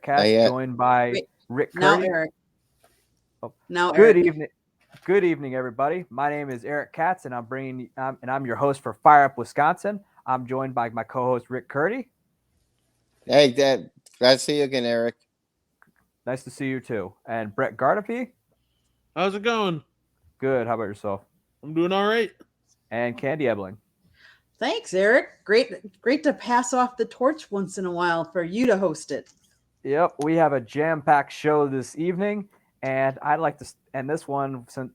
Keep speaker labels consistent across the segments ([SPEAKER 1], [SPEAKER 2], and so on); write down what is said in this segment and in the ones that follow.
[SPEAKER 1] Katz, joined by
[SPEAKER 2] Wait,
[SPEAKER 1] Rick
[SPEAKER 2] now
[SPEAKER 1] Curdy.
[SPEAKER 2] Eric.
[SPEAKER 1] Oh,
[SPEAKER 2] Now
[SPEAKER 1] good
[SPEAKER 2] Eric.
[SPEAKER 1] evening. Good evening, everybody. My name is Eric Katz, and I'm your host for Fire Up Wisconsin. I'm joined by my co-host Rick Curdy.
[SPEAKER 3] Hey, Dad. Glad to see you again, Eric.
[SPEAKER 1] Nice to see you too. And Brett Gardefee.
[SPEAKER 4] How's it going?
[SPEAKER 1] Good. How about yourself?
[SPEAKER 4] I'm doing all right.
[SPEAKER 1] And Candy Ebling.
[SPEAKER 2] Thanks, Eric. Great to pass off the torch once in a while for you to host it.
[SPEAKER 1] Yep, we have a jam-packed show this evening, and I'd like to end this one since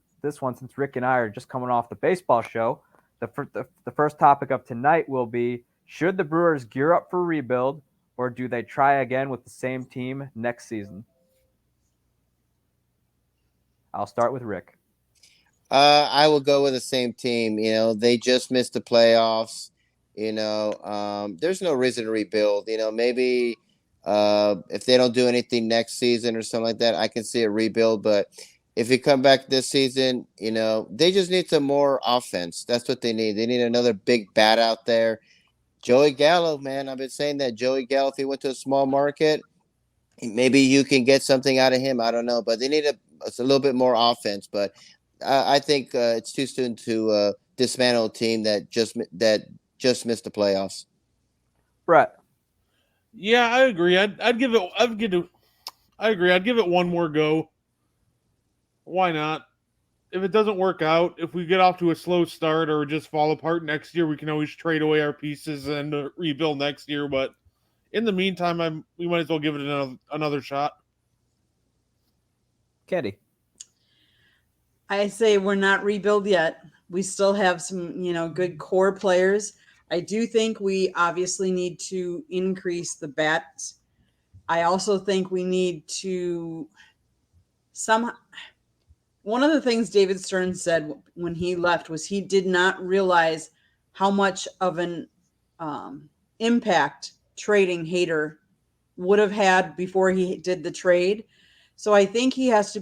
[SPEAKER 1] Rick and I are just coming off the baseball show. The first topic of tonight will be: should the Brewers gear up for rebuild, or do they try again with the same team next season? I'll start with Rick.
[SPEAKER 3] I will go with the same team. They just missed the playoffs. There's no reason to rebuild. Maybe if they don't do anything next season or something like that, I can see a rebuild. But if you come back this season, they just need some more offense. That's what they need. They need another big bat out there. Joey Gallo, man, I've been saying that Joey Gallo, if he went to a small market, maybe you can get something out of him. I don't know, but they need a little bit more offense. But I think it's too soon to dismantle a team that just missed the playoffs.
[SPEAKER 1] Brett.
[SPEAKER 4] Yeah, I agree. I agree. I'd give it one more go. Why not? If it doesn't work out, if we get off to a slow start or just fall apart next year, we can always trade away our pieces and rebuild next year. But in the meantime, we might as well give it another shot.
[SPEAKER 1] Candy.
[SPEAKER 2] I say we're not rebuild yet. We still have some, good core players. I do think we obviously need to increase the bats. I also think we need to one of the things David Stern said when he left was he did not realize how much of an impact trading Hader would have had before he did the trade. So I think they have to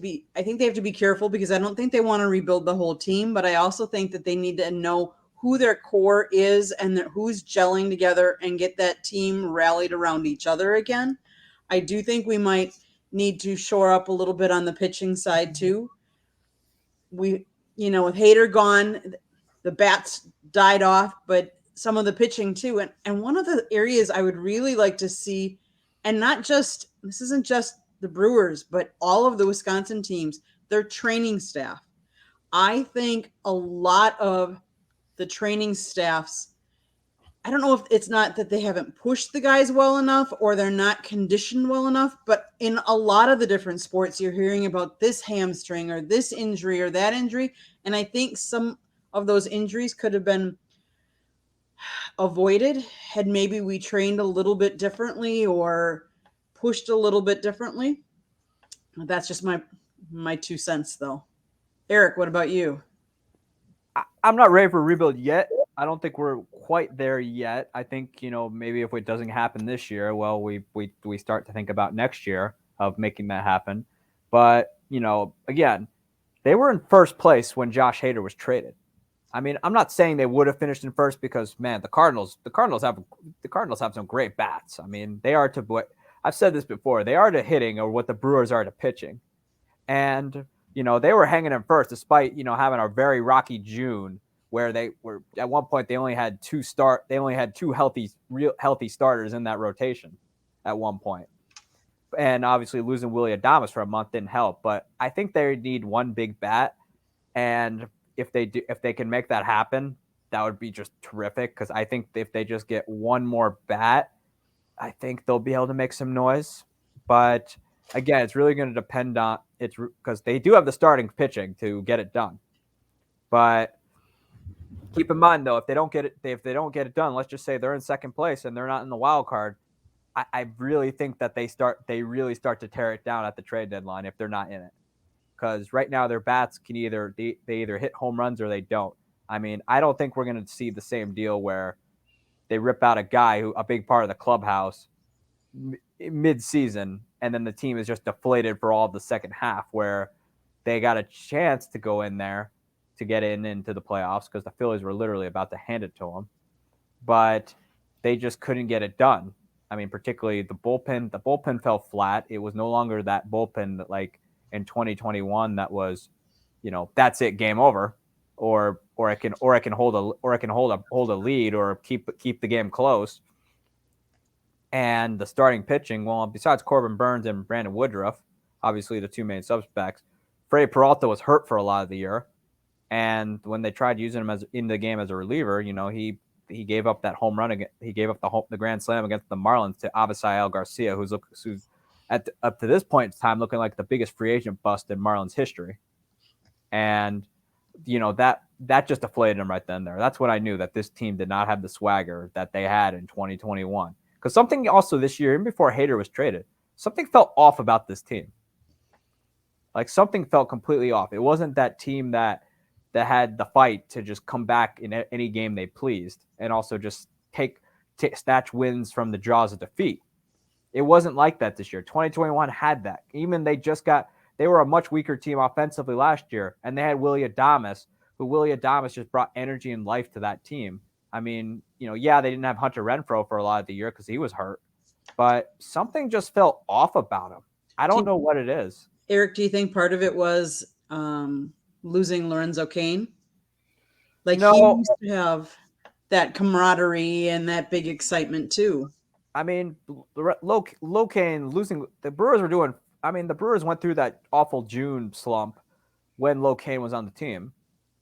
[SPEAKER 2] be careful because I don't think they want to rebuild the whole team, but I also think that they need to know who their core is and who's gelling together and get that team rallied around each other again. I do think we might need to shore up a little bit on the pitching side too. With Hader gone, the bats died off, but some of the pitching too. And one of the areas I would really like to see, and this isn't just the Brewers, but all of the Wisconsin teams, their training staff. I think a lot of the training staffs, I don't know if it's not that they haven't pushed the guys well enough or they're not conditioned well enough, but in a lot of the different sports, you're hearing about this hamstring or this injury or that injury. And I think some of those injuries could have been avoided had maybe we trained a little bit differently or pushed a little bit differently. That's just my 2 cents, though. Eric, what about you?
[SPEAKER 1] I'm not ready for rebuild yet. I don't think we're quite there yet. I think, maybe if it doesn't happen this year, well, we start to think about next year of making that happen. But, again, they were in first place when Josh Hader was traded. I mean, I'm not saying they would have finished in first because, man, the Cardinals have some great bats. I mean, they are I've said this before. They are to hitting or what the Brewers are to pitching. And, they were hanging in first despite, having a very rocky June where they were at one point they only had two real healthy starters in that rotation at one point. And obviously losing Willy Adames for a month didn't help, but I think they need one big bat, and if they can make that happen, that would be just terrific because I think if they just get one more bat, I think they'll be able to make some noise. But again, it's really going to depend on it's because they do have the starting pitching to get it done. But keep in mind though, if they don't get it done, let's just say they're in second place and they're not in the wild card. I really think that they really start to tear it down at the trade deadline if they're not in it. Because right now their bats can either hit home runs or they don't. I mean, I don't think we're going to see the same deal where they rip out a guy a big part of the clubhouse mid-season, and then the team is just deflated for all of the second half where they got a chance to go in there to get into the playoffs because the Phillies were literally about to hand it to them. But they just couldn't get it done. I mean, particularly the bullpen. The bullpen fell flat. It was no longer that bullpen that like in 2021 that was, that's it, game over, or I can hold a lead or keep the game close. And the starting pitching, well, besides Corbin Burns and Brandon Woodruff, obviously the two main suspects, Freddie Peralta was hurt for a lot of the year. And when they tried using him in the game as a reliever, he gave up that home run. He gave up the grand slam against the Marlins to Avisail Garcia, who's up to this point in time looking like the biggest free agent bust in Marlins history. And that just deflated him right then and there. That's when I knew that this team did not have the swagger that they had in 2021. Because something also this year, even before Hader was traded, something felt off about this team. Like something felt completely off. It wasn't that team that had the fight to just come back in any game they pleased and also just snatch wins from the jaws of defeat. It wasn't like that this year. 2021 had that. Even they were a much weaker team offensively last year, and they had Willy Adames, just brought energy and life to that team. I mean, they didn't have Hunter Renfroe for a lot of the year because he was hurt, but something just felt off about him. I don't know what it is.
[SPEAKER 2] Eric, do you think part of it was losing Lorenzo Cain? Like he used to have that camaraderie and that big excitement too.
[SPEAKER 1] I mean, Low Cain losing, the Brewers were doing. I mean, the Brewers went through that awful June slump when Low Cain was on the team,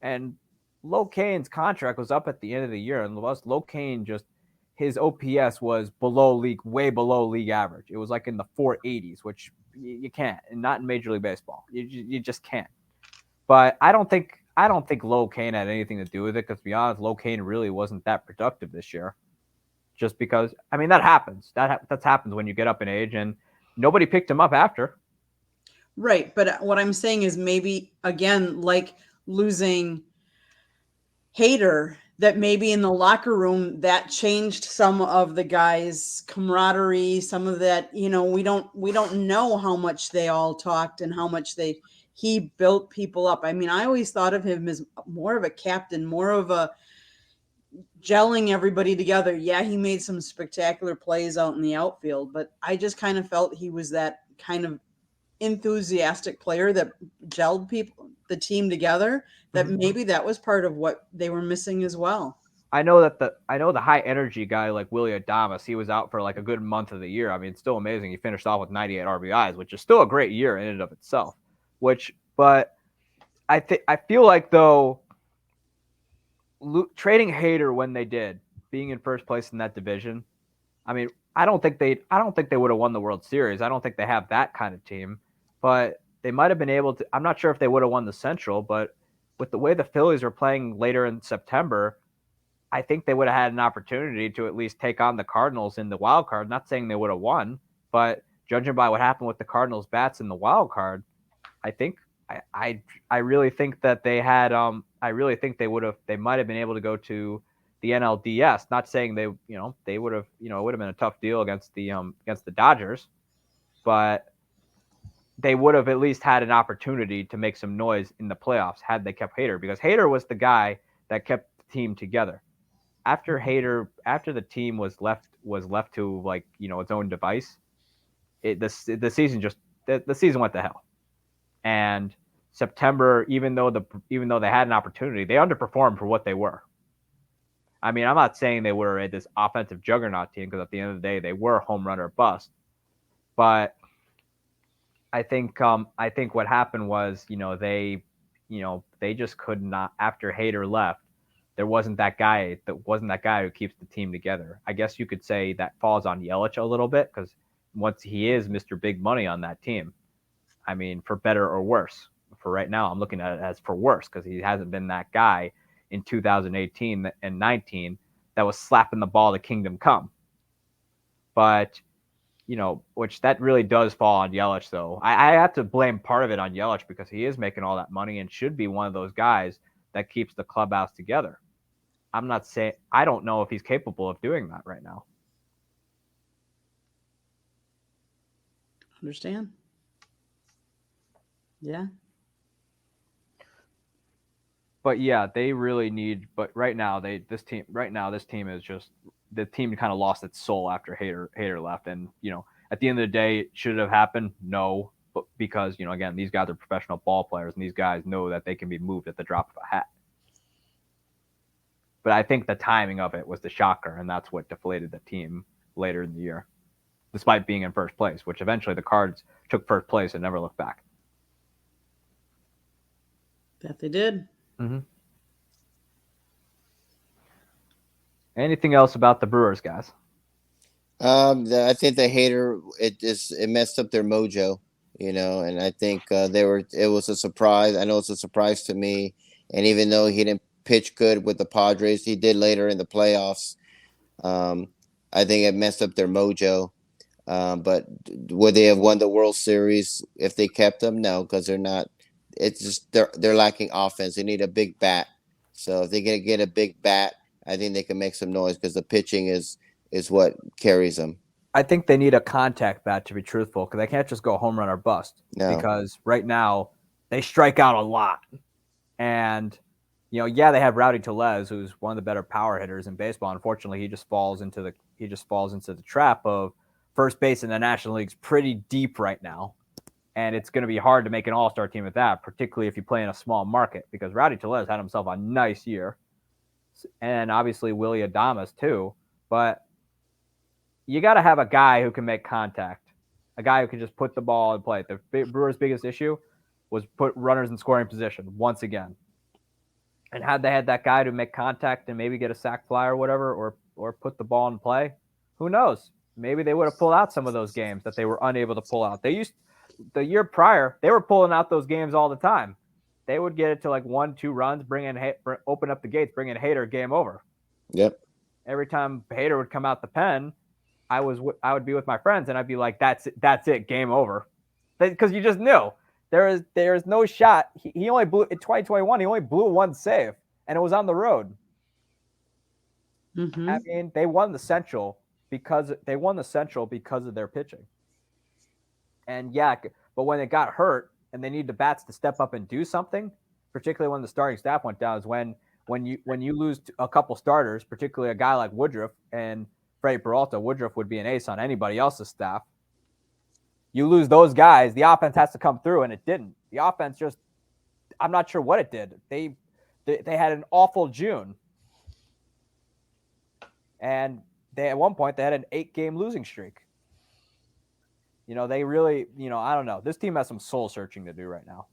[SPEAKER 1] and Low Cain's contract was up at the end of the year, and Low Cain his OPS was way below league average. It was like in the 480s, which you can't, and not in Major League Baseball. You just can't. But I don't think Low Cain had anything to do with it, because to be honest, Low Cain really wasn't that productive this year. Just because, I mean, that happens. That happens when you get up in age, and nobody picked him up after.
[SPEAKER 2] Right, but what I'm saying is maybe, again, like losing Hader, that maybe in the locker room that changed some of the guys' camaraderie, some of that, we don't know how much they all talked and how much he built people up. I mean, I always thought of him as more of a captain, more of a gelling everybody together. Yeah, he made some spectacular plays out in the outfield, but I just kind of felt he was that kind of enthusiastic player that gelled the team together, that maybe that was part of what they were missing as well.
[SPEAKER 1] I know the high energy guy like Willy Adames, he was out for like a good month of the year. I mean, it's still amazing. He finished off with 98 RBIs, which is still a great year in and of itself. But I feel like though, trading Hader when they did, being in first place in that division, I mean, I don't think they would have won the World Series. I don't think they have that kind of team, but they might have been able to. I'm not sure if they would have won the Central, but with the way the Phillies were playing later in September, I think they would have had an opportunity to at least take on the Cardinals in the wild card. Not saying they would have won, but judging by what happened with the Cardinals bats in the wild card, I think I really think that they had I really think they might have been able to go to the NLDS. Not saying they would have, it would have been a tough deal against the Dodgers, but they would have at least had an opportunity to make some noise in the playoffs had they kept Hader, because Hader was the guy that kept the team together. After the team was left to its own device, the season went to hell. And September, even though they had an opportunity, they underperformed for what they were. I mean, I'm not saying they were this offensive juggernaut team, because at the end of the day, they were home run or bust. But I think what happened was, they just could not. After Hader left, there wasn't that guy who keeps the team together. I guess you could say that falls on Yelich a little bit, because once he is Mr. Big Money on that team. I mean, for better or worse. For right now, I'm looking at it as for worse, because he hasn't been that guy in 2018 and 19 that was slapping the ball to kingdom come. But, which that really does fall on Yelich, though. I have to blame part of it on Yelich, because he is making all that money and should be one of those guys that keeps the clubhouse together. I'm not saying, I don't know if he's capable of doing that right now.
[SPEAKER 2] Understand? Yeah.
[SPEAKER 1] But yeah, they really need. But right now, this team is just the team kind of lost its soul after Hader left. And, at the end of the day, should it have happened? No. But because, again, these guys are professional ball players, and these guys know that they can be moved at the drop of a hat. But I think the timing of it was the shocker, and that's what deflated the team later in the year, despite being in first place, which eventually the Cards took first place and never looked back.
[SPEAKER 2] That they did.
[SPEAKER 1] Mm-hmm. Anything else about the Brewers, guys?
[SPEAKER 3] I think the Hater it messed up their mojo, and I think it was a surprise. I know it's a surprise to me, and even though he didn't pitch good with the Padres, he did later in the playoffs. I think it messed up their mojo. But would they have won the World Series if they kept them? No, because they're not. It's just they're lacking offense. They need a big bat. So if they can get a big bat, I think they can make some noise because the pitching is what carries them.
[SPEAKER 1] I think they need a contact bat, to be truthful, because they can't just go home run or bust.
[SPEAKER 3] No.
[SPEAKER 1] Because right now they strike out a lot, and they have Rowdy Tellez, who's one of the better power hitters in baseball. Unfortunately, he just falls into the trap of first base in the National League's pretty deep right now. And it's going to be hard to make an all-star team with that, particularly if you play in a small market, because Rowdy Tellez had himself a nice year. And obviously Willy Adames too. But you got to have a guy who can make contact, a guy who can just put the ball in play. The Brewers' biggest issue was put runners in scoring position once again. And had they had that guy to make contact and maybe get a sac fly or whatever, or put the ball in play, who knows? Maybe they would have pulled out some of those games that they were unable to pull out. The year prior, they were pulling out those games all the time. They would get it to like 1-2 runs, open up the gates, bring in Hader, game over.
[SPEAKER 3] Yep.
[SPEAKER 1] Every time Hader would come out the pen, I would be with my friends and I'd be like, that's it, game over. Because you just knew there is no shot. He only blew in 2021. He only blew one save, and it was on the road.
[SPEAKER 2] Mm-hmm.
[SPEAKER 1] I mean, they won the Central because of their pitching. And but when it got hurt and they need the bats to step up and do something, particularly when the starting staff went down, is when you lose a couple starters, particularly a guy like Woodruff and Freddie Peralta. Woodruff would be an ace on anybody else's staff. You lose those guys, the offense has to come through, and it didn't. The offense I'm not sure what it did. They had an awful June. And at one point they had an 8-game losing streak. They really, I don't know. This team has some soul searching to do right now.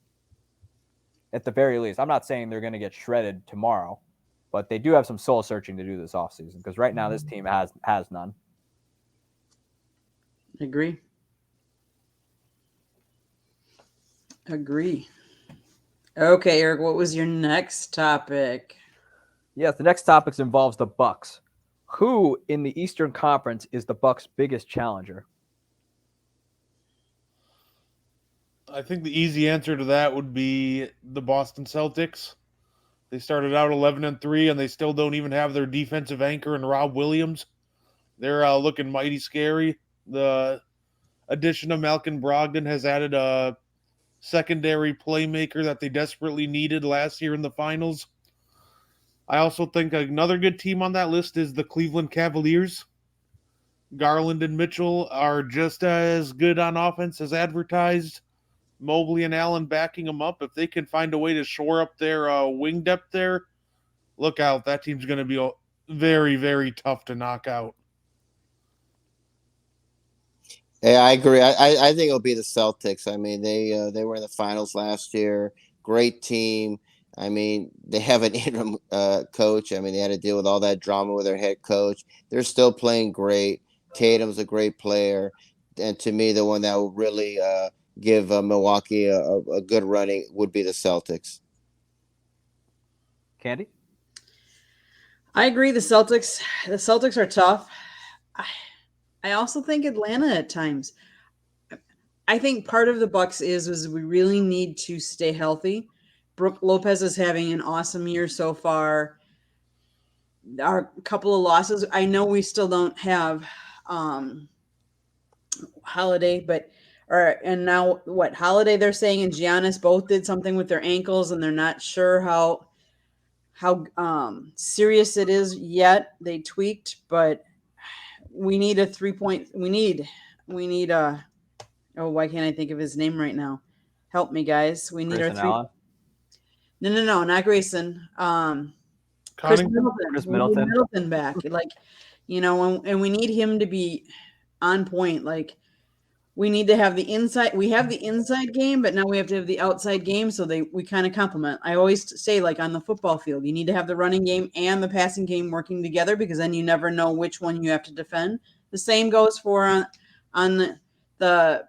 [SPEAKER 1] At the very least. I'm not saying they're going to get shredded tomorrow, but they do have some soul searching to do this offseason, because right now this team has none.
[SPEAKER 2] Agree. Okay, Eric, what was your next topic?
[SPEAKER 1] Yes, the next topic involves the Bucks. Who in the Eastern Conference is the Bucks' biggest challenger?
[SPEAKER 4] I think the easy answer to that would be the Boston Celtics. They started out 11-3, and they still don't even have their defensive anchor in Rob Williams. They're looking mighty scary. The addition of Malcolm Brogdon has added a secondary playmaker that they desperately needed last year in the finals. I also think another good team on that list is the Cleveland Cavaliers. Garland and Mitchell are just as good on offense as advertised. Mobley and Allen backing them up. If they can find a way to shore up their wing depth there, look out. That team's going to be very, very tough to knock out.
[SPEAKER 3] Yeah, I agree. I think it'll be the Celtics. I mean, they were in the finals last year. Great team. I mean, they have an interim coach. I mean, they had to deal with all that drama with their head coach. They're still playing great. Tatum's a great player. And to me, the one that will really give Milwaukee a good running would be the Celtics.
[SPEAKER 1] Candy?
[SPEAKER 2] I agree. The Celtics are tough. I also think Atlanta at times. I think part of the Bucks is we really need to stay healthy. Brook Lopez is having an awesome year so far. Our couple of losses. I know we still don't have Holiday, and now Holiday they're saying and Giannis both did something with their ankles, and they're not sure how how serious it is yet. They tweaked, but we need a 3-point. We need a. Oh, why can't I think of his name right now? Help me, guys. We need
[SPEAKER 1] Grayson
[SPEAKER 2] our 3.
[SPEAKER 1] Allen,
[SPEAKER 2] No, not Grayson. Chris
[SPEAKER 4] Connington?
[SPEAKER 2] Middleton.
[SPEAKER 1] Chris
[SPEAKER 2] We need
[SPEAKER 1] Middleton.
[SPEAKER 2] Middleton back. Like, and we need him to be on point. Like, we need to have the inside. We have the inside game, but now we have to have the outside game. So we kind of complement. I always say, like on the football field, you need to have the running game and the passing game working together, because then you never know which one you have to defend. The same goes for on the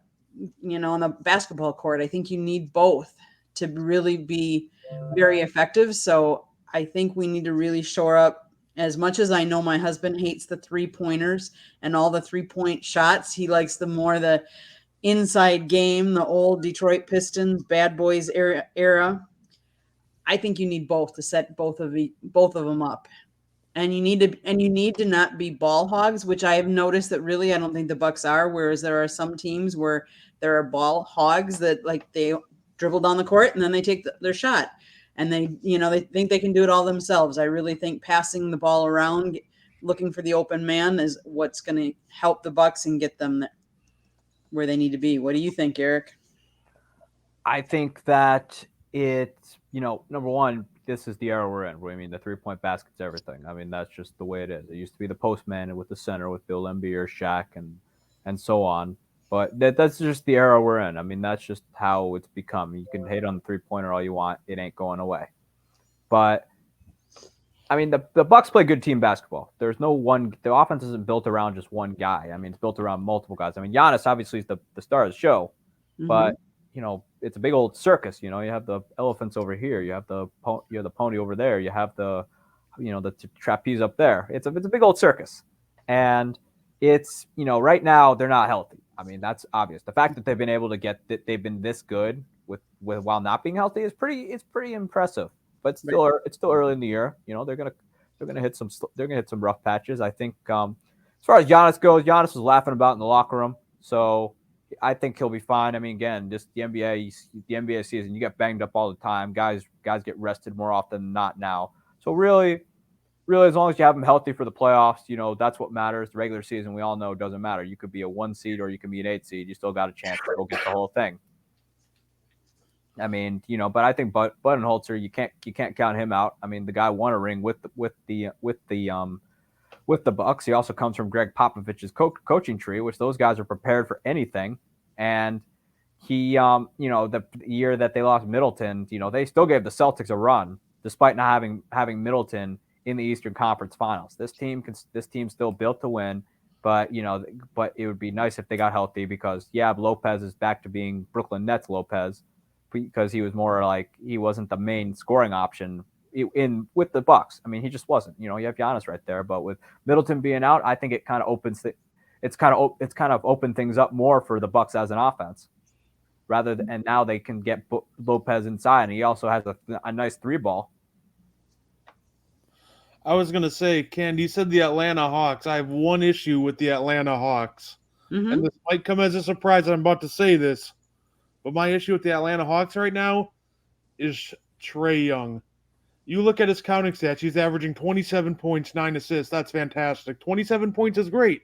[SPEAKER 2] on the basketball court. I think you need both to really be very effective. So I think we need to really shore up. As much as I know my husband hates the 3-pointers and all the 3-point shots, he likes the inside game, the old Detroit Pistons, Bad Boys era. I think you need both to set both of them up. And you need to not be ball hogs, which I have noticed that really I don't think the Bucks are, whereas there are some teams where there are ball hogs that like they dribble down the court and then they take their shot. And they think they can do it all themselves. I really think passing the ball around, looking for the open man is what's going to help the Bucks and get them where they need to be. What do you think, Eric?
[SPEAKER 1] I think that it's, number one, this is the era we're in. I mean, the 3-point basket's everything. I mean, that's just the way it is. It used to be the postman with the center with Bill Laimbeer, Shaq, and so on. But that's just the era we're in. I mean, that's just how it's become. You can hate on the 3-pointer all you want. It ain't going away. But, I mean, the Bucks play good team basketball. There's no one – the offense isn't built around just one guy. I mean, it's built around multiple guys. I mean, Giannis obviously is the star of the show. Mm-hmm. But, it's a big old circus. You have the elephants over here. You have the pony over there. You have the trapeze up there. It's a big old circus. And it's, right now they're not healthy. I mean, that's obvious. The fact that they've been able to they've been this good with while not being healthy is pretty impressive. But it's still early in the year. They're gonna hit some rough patches. I think as far as Giannis goes, Giannis was laughing about in the locker room. So I think he'll be fine. I mean, again, just the NBA season, you get banged up all the time. Guys get rested more often than not now. So really, as long as you have them healthy for the playoffs, that's what matters. The regular season, we all know, doesn't matter. You could be a 1 seed or you can be an 8 seed. You still got a chance to go get the whole thing. I mean, but I think Budenholzer, you can't count him out. I mean, the guy won a ring with the Bucks. He also comes from Greg Popovich's coaching tree, which those guys are prepared for anything. And he, the year that they lost Middleton, they still gave the Celtics a run despite not having Middleton in the Eastern Conference Finals. This team's still built to win, but it would be nice if they got healthy because Lopez is back to being Brooklyn Nets Lopez because he was more like he wasn't the main scoring option with the Bucks. I mean, he just wasn't. You have Giannis right there, but with Middleton being out, I think it kind of it's kind of opened things up more for the Bucks as an offense. And now they can get Lopez inside, and he also has a nice 3-ball.
[SPEAKER 4] I was going to say, Ken, you said the Atlanta Hawks. I have one issue with the Atlanta Hawks. Mm-hmm. And this might come as a surprise I'm about to say this, but my issue with the Atlanta Hawks right now is Traeyoung. You look at his counting stats, he's averaging 27 points, 9 assists. That's fantastic. 27 points is great.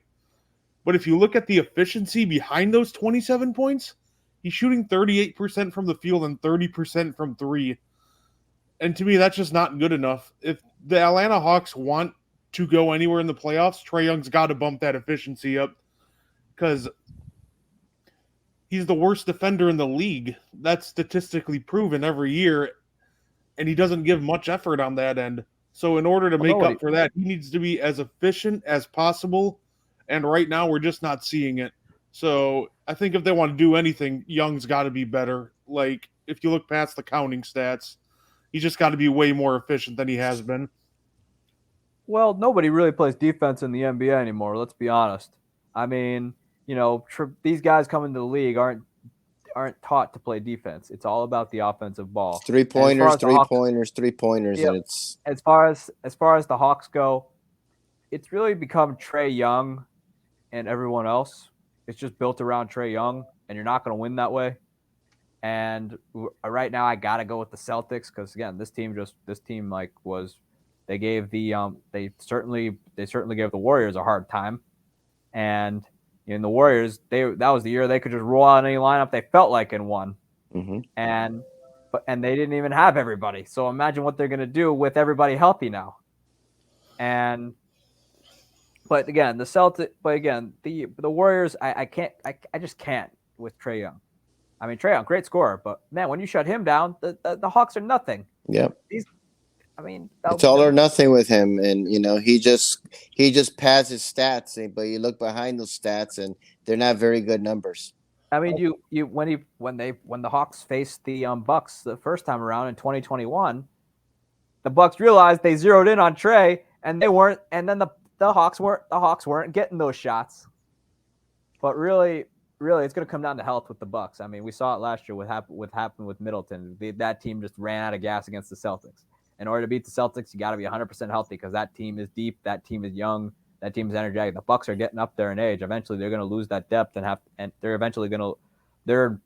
[SPEAKER 4] But if you look at the efficiency behind those 27 points, he's shooting 38% from the field and 30% from 3. And to me, that's just not good enough. If the Atlanta Hawks want to go anywhere in the playoffs, Traeyoung's got to bump that efficiency up because he's the worst defender in the league. That's statistically proven every year, and he doesn't give much effort on that end. So in order to make up for that, he needs to be as efficient as possible, and right now we're just not seeing it. So I think if they want to do anything, Young's got to be better. Like, if you look past the counting stats, he's just got to be way more efficient than he has been.
[SPEAKER 1] Well, nobody really plays defense in the NBA anymore, let's be honest. I mean, these guys coming to the league aren't taught to play defense. It's all about the offensive ball.
[SPEAKER 3] 3-pointers,
[SPEAKER 1] Yep.
[SPEAKER 3] and it's
[SPEAKER 1] as far as the Hawks go, it's really become Traeyoung and everyone else. It's just built around Traeyoung, and you're not going to win that way. And right now, I gotta go with the Celtics because again, this team like was they gave they certainly gave the Warriors a hard time, and in the Warriors that was the year they could just roll out any lineup they felt like and won, and they didn't even have everybody. So imagine what they're gonna do with everybody healthy now, But again, the Warriors, I just can't with Trae Young. I mean, Trae Young, great scorer, but man, when you shut him down, the Hawks are nothing.
[SPEAKER 3] Yep.
[SPEAKER 1] It's
[SPEAKER 3] all or nothing with him, and he just passes stats, but you look behind those stats, and they're not very good numbers.
[SPEAKER 1] I mean, when the Hawks faced the Bucks the first time around in 2021, the Bucks realized they zeroed in on Trae, and they weren't, and then the Hawks weren't getting those shots. But really, it's going to come down to health with the Bucks. I mean, we saw it last year. What happened with Middleton? That team just ran out of gas against the Celtics. In order to beat the Celtics, you got to be 100% healthy because that team is deep. That team is young. That team is energetic. The Bucks are getting up there in age. Eventually, they're going to lose that depth and they're eventually their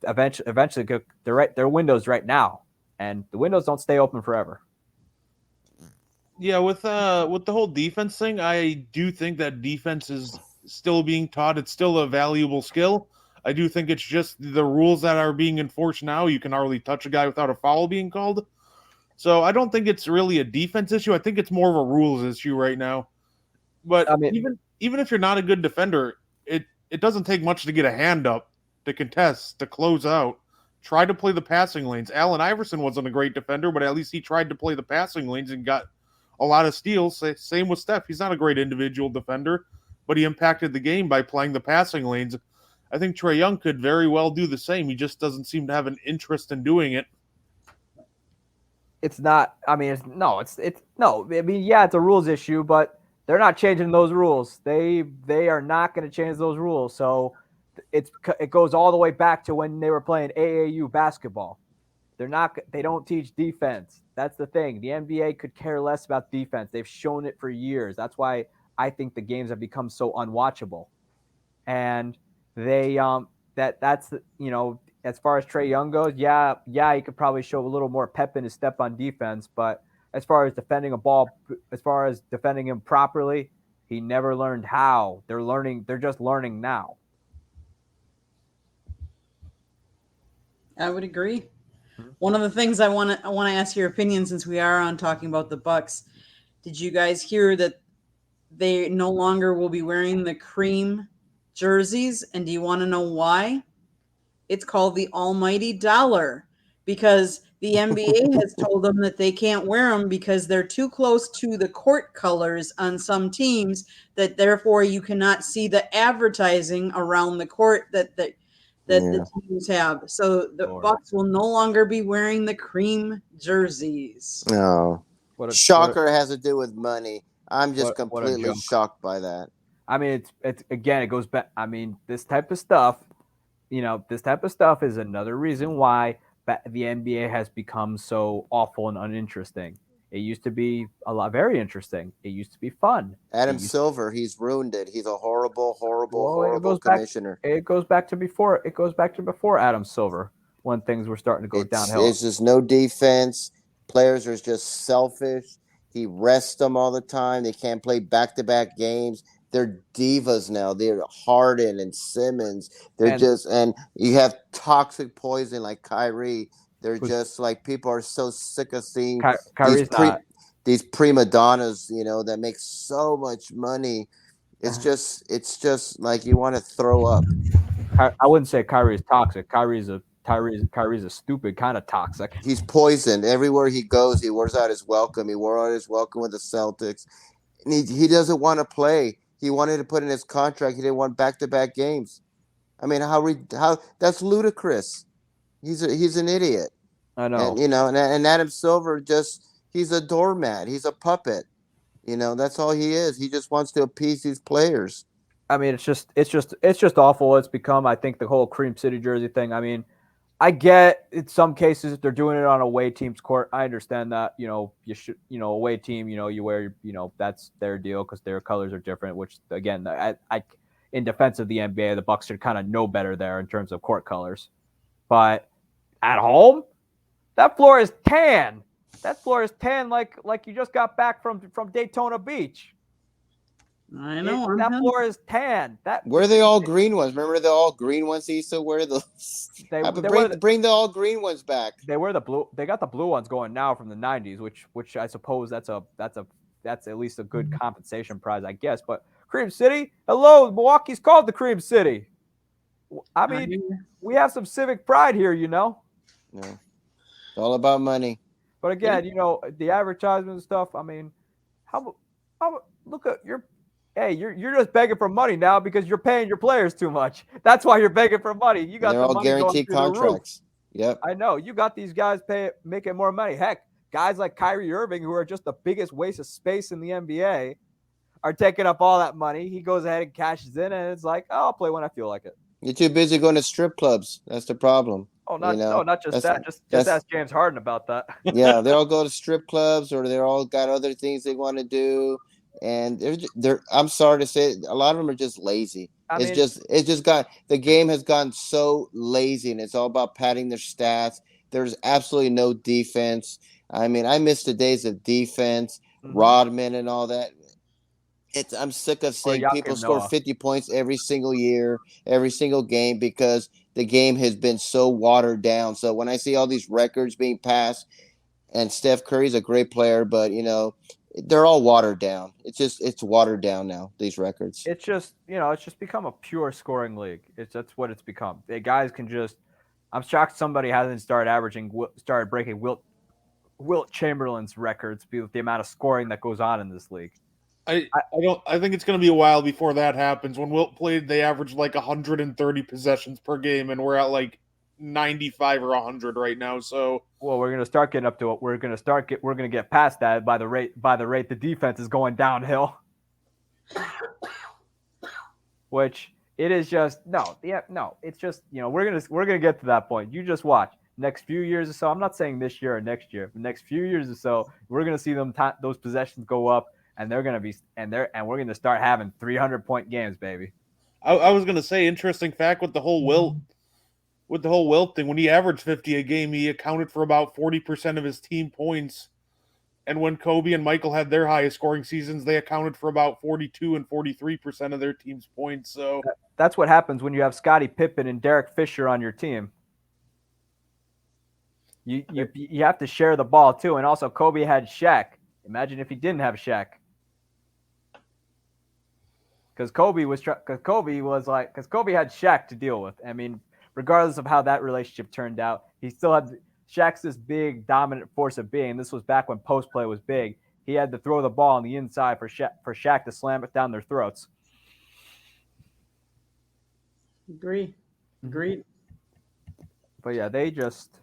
[SPEAKER 1] window's right now, and the windows don't stay open forever.
[SPEAKER 4] Yeah, with the whole defense thing, I do think that defense is still being taught. It's still a valuable skill. I do think it's just the rules that are being enforced now. You can hardly touch a guy without a foul being called. So I don't think it's really a defense issue. I think it's more of a rules issue right now. But I mean, even if you're not a good defender, it doesn't take much to get a hand up, to contest, to close out. Try to play the passing lanes. Allen Iverson wasn't a great defender, but at least he tried to play the passing lanes and got a lot of steals. Same with Steph. He's not a great individual defender, but he impacted the game by playing the passing lanes. I think Trae Young could very well do the same. He just doesn't seem to have an interest in doing it.
[SPEAKER 1] It's not. I mean, no. I mean, yeah, it's a rules issue, but they're not changing those rules. They are not going to change those rules. So it goes all the way back to when they were playing AAU basketball. They don't teach defense. That's the thing. The NBA could care less about defense. They've shown it for years. That's why I think the games have become so unwatchable. And they that's as far as Trae Young goes, yeah, he could probably show a little more pep in his step on defense, but as far as defending a ball, as far as defending him properly, he never learned how. They're just learning now.
[SPEAKER 2] I would agree. One of the things I want to ask your opinion, since we are on talking about the Bucks, did you guys hear that they no longer will be wearing the cream jerseys? And do you want to know why? It's called the almighty dollar, because the NBA has told them that they can't wear them because they're too close to the court colors on some teams, that therefore you cannot see the advertising around the court that the teams have. So the Bucks will no longer be wearing the cream jerseys.
[SPEAKER 3] No. Shocker has to do with money. I'm just completely shocked by that.
[SPEAKER 1] I mean, it's again, it goes back. I mean, this type of stuff is another reason why the NBA has become so awful and uninteresting. It used to be very interesting. It used to be fun.
[SPEAKER 3] Adam Silver, he's ruined it. He's a horrible commissioner.
[SPEAKER 1] It goes back to before Adam Silver, when things were starting to go downhill.
[SPEAKER 3] It's just no defense. Players are just selfish. He rests them all the time. They can't play back-to-back games. They're divas now. They're Harden and Simmons. And you have toxic poison like Kyrie. They're just like, people are so sick of seeing these prima donnas, that make so much money. It's just like you want to throw up.
[SPEAKER 1] I wouldn't say Kyrie is toxic. Kyrie's a stupid kind of toxic.
[SPEAKER 3] He's poisoned. Everywhere he goes, he wears out his welcome. He wore out his welcome with the Celtics. And he doesn't want to play. He wanted to put in his contract. He didn't want back-to-back games. I mean, how that's ludicrous. He's an idiot.
[SPEAKER 1] I know.
[SPEAKER 3] And, and Adam Silver he's a doormat. He's a puppet. That's all he is. He just wants to appease these players.
[SPEAKER 1] I mean, it's just awful. It's become, I think, the whole Cream City jersey thing. I mean, I get in some cases if they're doing it on a away team's court, I understand that, you should, away team, you wear, that's their deal because their colors are different, which again, I in defense of the NBA, the Bucks should kind of know better there in terms of court colors. But At home? That floor is tan. That floor is tan like you just got back from Daytona Beach.
[SPEAKER 2] I know.
[SPEAKER 1] That floor is tan.
[SPEAKER 3] Where are they all green ones? Remember the all green ones they used to wear? Bring the all green ones back.
[SPEAKER 1] They wear the blue. They got the blue ones going now from the 90s, which I suppose that's at least a good compensation prize, I guess. But Cream City, hello, Milwaukee's called the Cream City. I mean, we have some civic pride here, you know.
[SPEAKER 3] No, it's all about money.
[SPEAKER 1] But again, you know, the advertisement stuff. I mean, how look at you're just begging for money now because you're paying your players too much. That's why you're begging for money. You got
[SPEAKER 3] they're
[SPEAKER 1] the
[SPEAKER 3] all
[SPEAKER 1] money
[SPEAKER 3] guaranteed
[SPEAKER 1] going through
[SPEAKER 3] contracts.
[SPEAKER 1] The roof.
[SPEAKER 3] Yep.
[SPEAKER 1] I know. You got these guys making more money. Heck, guys like Kyrie Irving, who are just the biggest waste of space in the NBA, are taking up all that money. He goes ahead and cashes in, and it's like, oh, I'll play when I feel like it.
[SPEAKER 3] You're too busy going to strip clubs. That's the problem.
[SPEAKER 1] Oh, not just that. Just ask James Harden about that.
[SPEAKER 3] Yeah, they all go to strip clubs, or they're all got other things they want to do, and they're. I'm sorry to say, a lot of them are just lazy. The game has gotten so lazy, and it's all about padding their stats. There's absolutely no defense. I mean, I miss the days of defense, Rodman, and all that. I'm sick of seeing people score 50 points every single year, every single game, because the game has been so watered down. So when I see all these records being passed, and Steph Curry's a great player, but you know, they're all watered down. It's watered down now, these records.
[SPEAKER 1] It's just become a pure scoring league. That's what it's become. The guys can just. I'm shocked somebody hasn't started breaking Wilt Chamberlain's records with the amount of scoring that goes on in this league.
[SPEAKER 4] I think it's going to be a while before that happens. When Wilt played, they averaged like 130 possessions per game, and we're at like 95 or 100 right now. So,
[SPEAKER 1] well, we're going to start getting up to it. We're going to get past that by the rate the defense is going downhill. Which it is just it's just, you know, we're going to get to that point. You just watch. Next few years or so, I'm not saying this year or next year, but next few years or so, we're going to see those possessions go up. And we're going to start having 300-point games, baby.
[SPEAKER 4] I was going to say, interesting fact with the whole Wilt thing. When he averaged 50 a game, he accounted for about 40% of his team points. And when Kobe and Michael had their highest scoring seasons, they accounted for about 42 and 43% of their team's points. So
[SPEAKER 1] that's what happens when you have Scottie Pippen and Derek Fisher on your team. You have to share the ball too, and also Kobe had Shaq. Imagine if he didn't have Shaq. Because Kobe had Shaq to deal with. I mean, regardless of how that relationship turned out, he still had Shaq's this big dominant force of being. This was back when post play was big. He had to throw the ball on the inside for Shaq to slam it down their throats.
[SPEAKER 2] Agreed.
[SPEAKER 1] But yeah, they just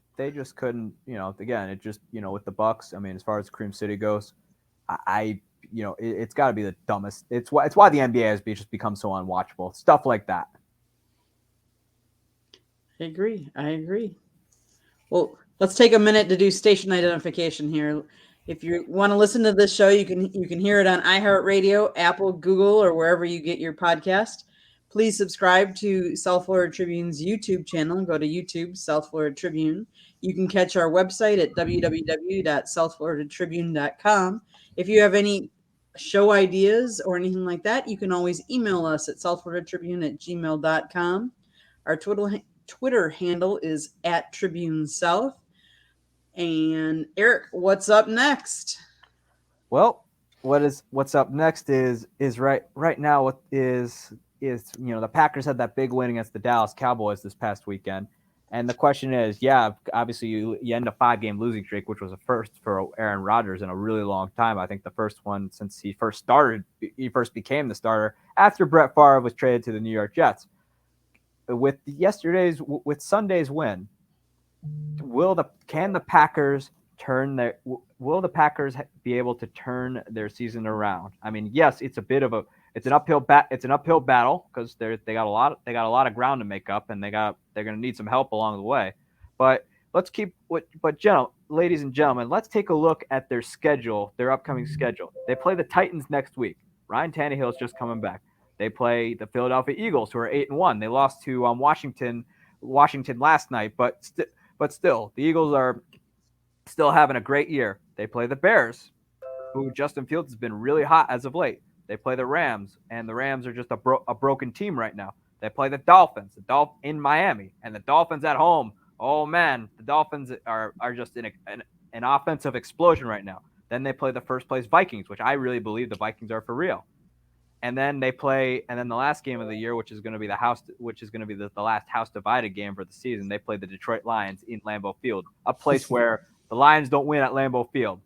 [SPEAKER 1] couldn't. You know, again, it just, you know, with the Bucks. I mean, as far as Cream City goes, you know, it's got to be the dumbest. It's why the NBA has just become so unwatchable. Stuff like that.
[SPEAKER 2] I agree. Well, let's take a minute to do station identification here. If you want to listen to this show, you can hear it on iHeartRadio, Apple, Google, or wherever you get your podcast. Please subscribe to South Florida Tribune's YouTube channel. Go to YouTube, South Florida Tribune. You can catch our website at www.southfloridatribune.com. If you have any show ideas or anything like that, you can always email us at southfloridatribune@gmail.com. Our Twitter handle is @TribuneSouth. And Eric, what's up next?
[SPEAKER 1] Well, what's up next is right now what is you know, the Packers had that big win against the Dallas Cowboys this past weekend. And the question is, obviously you end a 5-game losing streak, which was a first for Aaron Rodgers in a really long time. I think the first one since he first became the starter after Brett Favre was traded to the New York Jets. With Sunday's win, will the Packers be able to turn their season around? I mean, yes, it's an uphill battle because they got a lot of ground to make up, and they're going to need some help along the way. But ladies and gentlemen, let's take a look at their schedule, their upcoming schedule. They play the Titans next week. Ryan Tannehill's just coming back. They play the Philadelphia Eagles, who are 8-1. They lost to Washington last night, but But still, the Eagles are still having a great year. They play the Bears, who Justin Fields has been really hot as of late. They play the Rams, and the Rams are just a broken team right now. They play the Dolphins, in Miami, and the Dolphins at home. Oh man, the Dolphins are just in an offensive explosion right now. Then they play the first place Vikings, which I really believe the Vikings are for real. And then they play, and then the last game of the year, which is going to be the last house divided game for the season. They play the Detroit Lions in Lambeau Field, a place where the Lions don't win at Lambeau Field.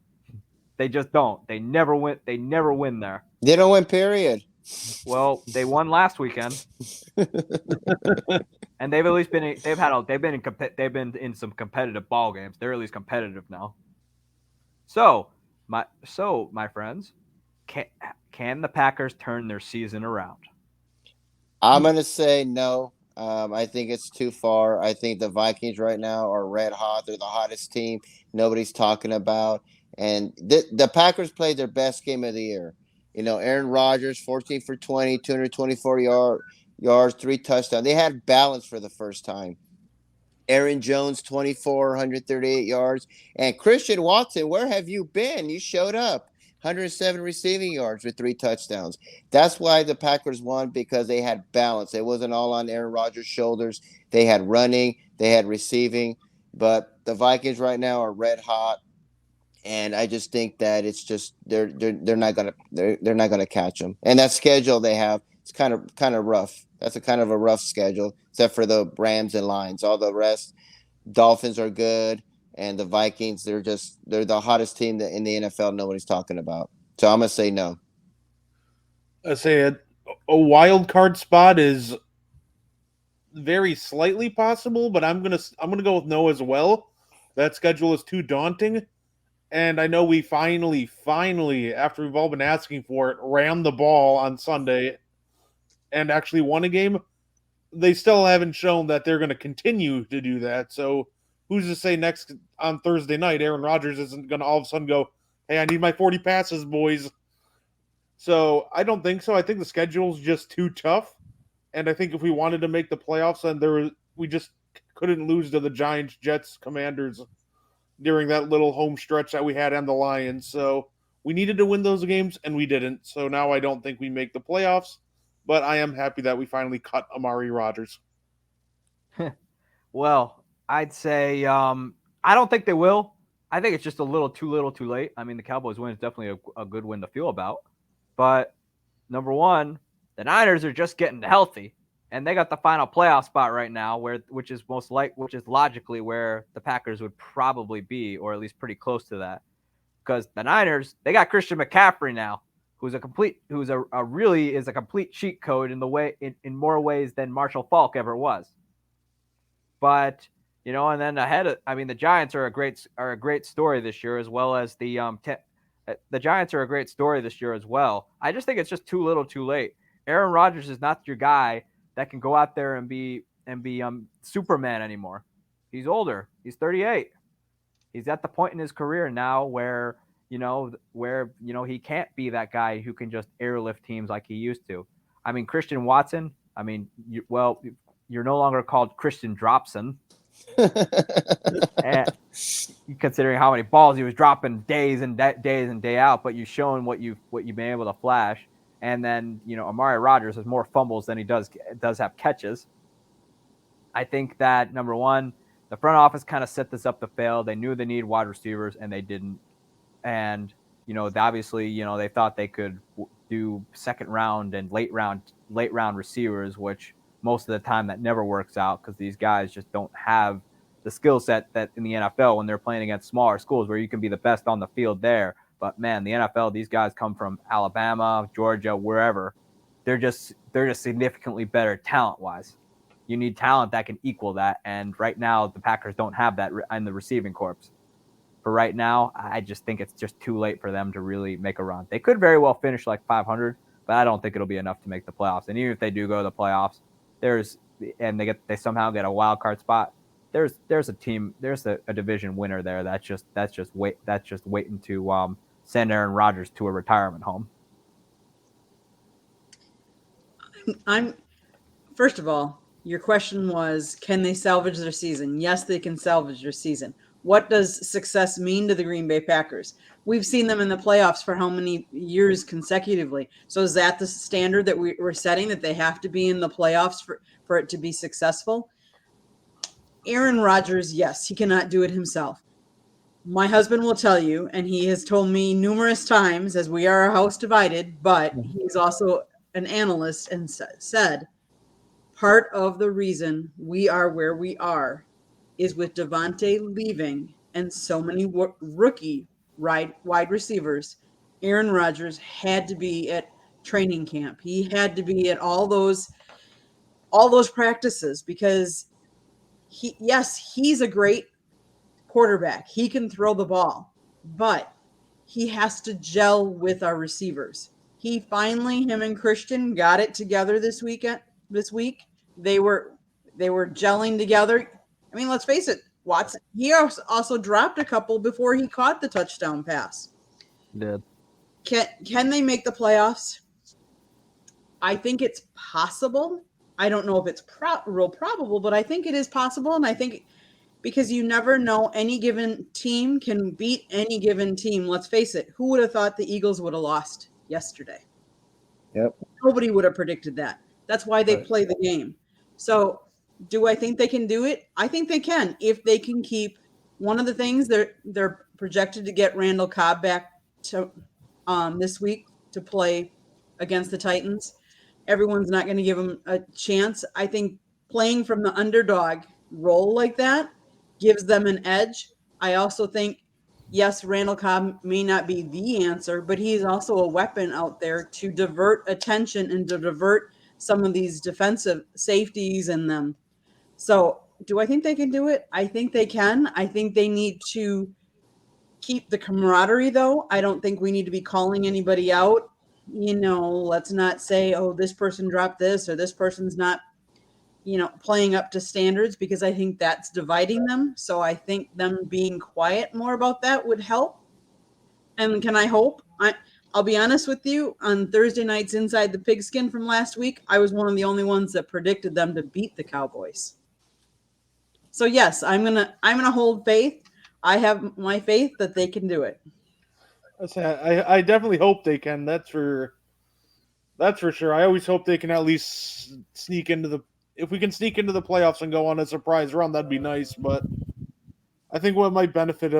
[SPEAKER 1] They just don't. They never win. They never win there.
[SPEAKER 3] They don't win, period.
[SPEAKER 1] Well, they won last weekend, and they've at least been. They've been in some competitive ball games. They're at least competitive now. So my friends, can the Packers turn their season around?
[SPEAKER 3] I'm gonna say no. I think it's too far. I think the Vikings right now are red hot. They're the hottest team nobody's talking about. And the Packers played their best game of the year. Aaron Rodgers, 14 for 20, 224 yards, 3 touchdowns. They had balance for the first time. Aaron Jones, 24, 138 yards. And Christian Watson, where have you been? You showed up. 107 receiving yards with 3 touchdowns. That's why the Packers won, because they had balance. It wasn't all on Aaron Rodgers' shoulders. They had running, they had receiving. But the Vikings right now are red hot. And I just think that it's just they're not gonna catch them. And that schedule they have, it's kind of rough. That's a kind of a rough schedule, except for the Rams and Lions. All the rest, Dolphins are good, and the Vikings, they're the hottest team in the NFL. Nobody's talking about. So I'm gonna say no.
[SPEAKER 4] I say a wild card spot is very slightly possible, but I'm gonna go with no as well. That schedule is too daunting. And I know we finally, after we've all been asking for it, ran the ball on Sunday and actually won a game. They still haven't shown that they're going to continue to do that. So who's to say next on Thursday night, Aaron Rodgers isn't going to all of a sudden go, hey, I need my 40 passes, boys. So I don't think so. I think the schedule's just too tough. And I think if we wanted to make the playoffs, then we just couldn't lose to the Giants, Jets, Commanders during that little home stretch that we had on the Lions. So we needed to win those games, and we didn't. So now I don't think we make the playoffs, but I am happy that we finally cut Amari Rodgers.
[SPEAKER 1] Well, I'd say I don't think they will. I think it's just a little too late. I mean, the Cowboys win is definitely a good win to feel about. But number one, the Niners are just getting healthy. And they got the final playoff spot right now, which is logically where the Packers would probably be, or at least pretty close to that. Because the Niners, they got Christian McCaffrey now, who's a complete cheat code in more ways than Marshall Faulk ever was. But and then the Giants are a great story this year, as well as the Giants are a great story this year as well. I just think it's just too little, too late. Aaron Rodgers is not your guy that can go out there and be Superman anymore. He's older. He's 38. He's at the point in his career now where he can't be that guy who can just airlift teams like he used to. I mean, Christian Watson. I mean, you're no longer called Christian Dropson. And considering how many balls he was dropping days and day out, but you've shown what you've been able to flash. And then, Amari Rodgers has more fumbles than he does have catches. I think that, number one, the front office kind of set this up to fail. They knew they needed wide receivers, and they didn't. And, obviously, they thought they could do second round and late round receivers, which most of the time that never works out because these guys just don't have the skill set that in the NFL when they're playing against smaller schools where you can be the best on the field there. But man, the NFL, these guys come from Alabama, Georgia, wherever. They're just significantly better talent-wise. You need talent that can equal that, and right now the Packers don't have that in the receiving corps. For right now, I just think it's just too late for them to really make a run. They could very well finish like 500, but I don't think it'll be enough to make the playoffs. And even if they do go to the playoffs, they somehow get a wild card spot. There's a division winner there that's just waiting to send Aaron Rodgers to a retirement home.
[SPEAKER 2] First of all, your question was, can they salvage their season? Yes, they can salvage their season. What does success mean to the Green Bay Packers? We've seen them in the playoffs for how many years consecutively? So is that the standard that we're setting, that they have to be in the playoffs for it to be successful? Aaron Rodgers, yes, he cannot do it himself. My husband will tell you, and he has told me numerous times, as we are a house divided, but he's also an analyst and said, part of the reason we are where we are is with Devontae leaving and so many rookie wide receivers. Aaron Rodgers had to be at training camp. He had to be at all those practices because he's a great quarterback. He can throw the ball, but he has to gel with our receivers. Him and Christian got it together this week. They were gelling together. I mean, let's face it, Watson, he also dropped a couple before he caught the touchdown pass.
[SPEAKER 1] Did.
[SPEAKER 2] Can they make the playoffs? I think it's possible. I don't know if it's real probable, but I think it is possible. And I think because you never know, any given team can beat any given team. Let's face it. Who would have thought the Eagles would have lost yesterday?
[SPEAKER 3] Yep.
[SPEAKER 2] Nobody would have predicted that. That's why they play the game. So do I think they can do it? I think they can if they can keep one of the things they're projected to get Randall Cobb back to this week to play against the Titans. Everyone's not going to give him a chance. I think playing from the underdog role like that gives them an edge. I also think, yes, Randall Cobb may not be the answer, but he's also a weapon out there to divert attention and to divert some of these defensive safeties in them. So do I think they can do it? I think they can. I think they need to keep the camaraderie, though. I don't think we need to be calling anybody out. Let's not say, oh, this person dropped this or this person's not, playing up to standards, because I think that's dividing them. So I think them being quiet more about that would help. And can I hope? I'll be honest with you, on Thursday night's Inside the Pigskin from last week, I was one of the only ones that predicted them to beat the Cowboys. So yes, I'm gonna hold faith. I have my faith that they can do it.
[SPEAKER 4] I definitely hope they can. That's for sure. I always hope they can at least sneak into if we can sneak into the playoffs and go on a surprise run, that'd be nice. But I think what might benefit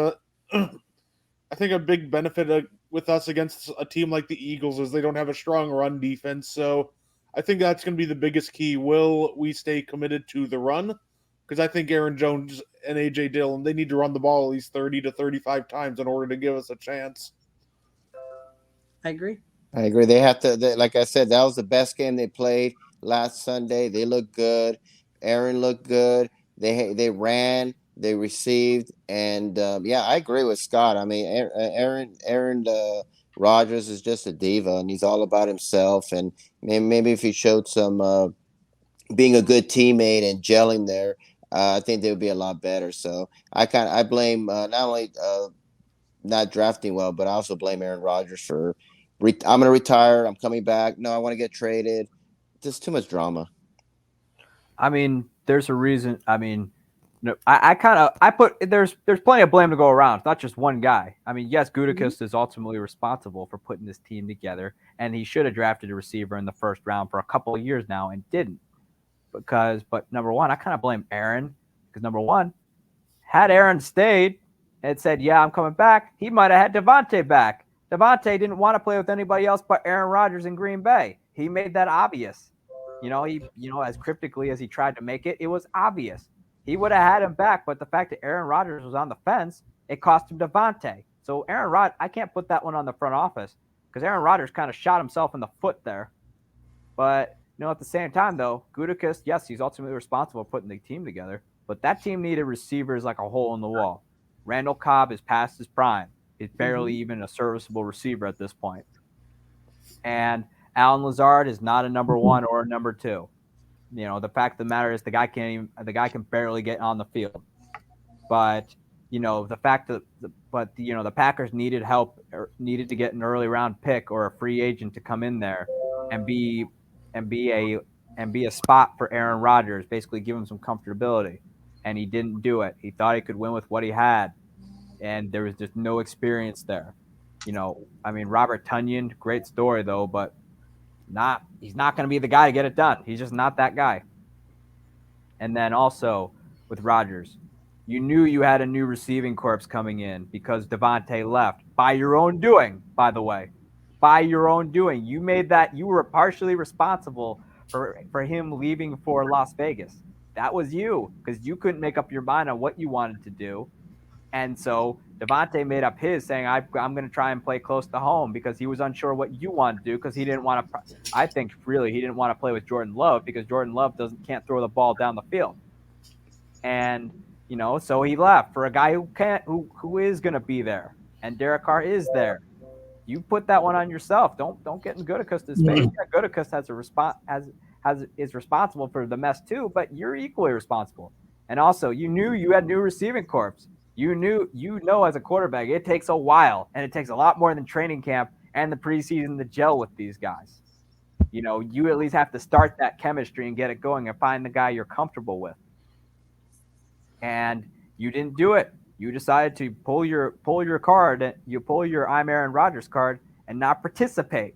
[SPEAKER 4] I think a big benefit with us against a team like the Eagles is they don't have a strong run defense. So I think that's going to be the biggest key. Will we stay committed to the run? Because I think Aaron Jones and A.J. Dillon, they need to run the ball at least 30 to 35 times in order to give us a chance.
[SPEAKER 2] I agree.
[SPEAKER 3] They have to, like I said, that was the best game they played last Sunday. They looked good. Aaron looked good. They ran, they received, and I agree with Scott. I mean, Aaron Rodgers is just a diva, and he's all about himself. And maybe if he showed some being a good teammate and gelling there, I think they would be a lot better. So I blame not only not drafting well, but I also blame Aaron Rodgers for. I'm going to retire. I'm coming back. No, I want to get traded. Just too much drama.
[SPEAKER 1] I mean, there's a reason. I mean, no, I put there's plenty of blame to go around. It's not just one guy. I mean, yes, Gutekunst is ultimately responsible for putting this team together, and he should have drafted a receiver in the first round for a couple of years now and didn't. But number one, I kind of blame Aaron because number one, had Aaron stayed and said, "Yeah, I'm coming back," he might have had Devontae back. Devontae didn't want to play with anybody else but Aaron Rodgers in Green Bay. He made that obvious. As cryptically as he tried to make it, it was obvious. He would have had him back, but the fact that Aaron Rodgers was on the fence, it cost him Devontae. So I can't put that one on the front office because Aaron Rodgers kind of shot himself in the foot there. But, at the same time, though, Gutekunst, yes, he's ultimately responsible for putting the team together, but that team needed receivers like a hole in the wall. Randall Cobb is past his prime. He's barely even a serviceable receiver at this point. And Alan Lazard is not a number one or a number two. The fact of the matter is the guy can barely get on the field. But, the fact that the Packers needed help or needed to get an early round pick or a free agent to come in there and be a and be a spot for Aaron Rodgers, basically give him some comfortability. And he didn't do it. He thought he could win with what he had, and there was just no experience there. I mean, Robert Tonyan, great story though, but he's not going to be the guy to get it done. He's just not that guy. And then also with Rodgers, you knew you had a new receiving corps coming in because Devontae left by your own doing, by the way. By your own doing. You made that, you were partially responsible for him leaving for Las Vegas. That was you, because you couldn't make up your mind on what you wanted to do. And so Devontae made up his, saying, I'm going to try and play close to home, because he was unsure what you wanted to do, because he didn't want to – I think really he didn't want to play with Jordan Love, because Jordan Love can't throw the ball down the field. And, so he left for a guy who is going to be there. And Derek Carr is there. You put that one on yourself. Don't get in Gutekunst's face. Yeah, Gutekunst is responsible for the mess too, but you're equally responsible. And also, you knew you had new receiving corps. You know as a quarterback, it takes a while, and it takes a lot more than training camp and the preseason to gel with these guys. You at least have to start that chemistry and get it going and find the guy you're comfortable with. And you didn't do it. You decided to pull your card. You pull your I'm Aaron Rodgers card and not participate.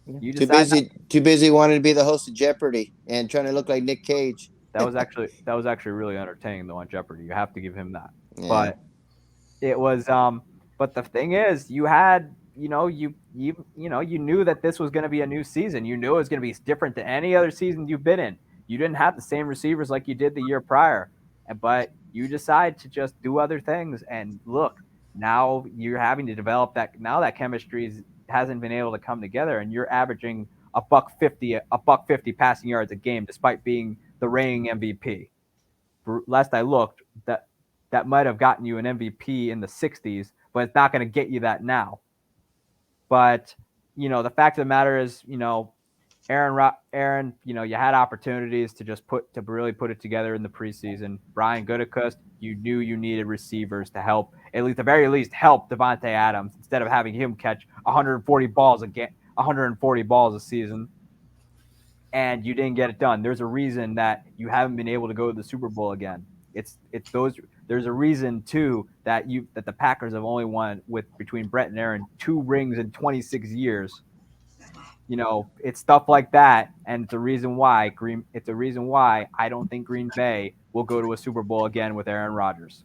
[SPEAKER 1] You
[SPEAKER 3] too busy wanting to be the host of Jeopardy and trying to look like Nick Cage.
[SPEAKER 1] That was actually really entertaining though on Jeopardy. You have to give him that.
[SPEAKER 3] Yeah.
[SPEAKER 1] But it was but the thing is, you had you knew that this was going to be a new season. You knew it was going to be different than any other season you've been in. You didn't have the same receivers like you did the year prior, but you decide to just do other things. And look, now you're having to develop that. Now that chemistry hasn't been able to come together, and you're averaging a $150 passing yards a game, despite being the reigning MVP. Last I looked, that might have gotten you an MVP in the 60s, but it's not going to get you that now. But the fact of the matter is, Aaron, you had opportunities to really put it together in the preseason. Brian Gutekunst, you knew you needed receivers to help, at least the very least, help Devontae Adams instead of having him catch 140 balls a season. And you didn't get it done. There's a reason that you haven't been able to go to the Super Bowl again. There's a reason too that the Packers have only won between Brett and Aaron 2 rings in 26 years. It's stuff like that, and it's a reason why I don't think Green Bay will go to a Super Bowl again with Aaron Rodgers.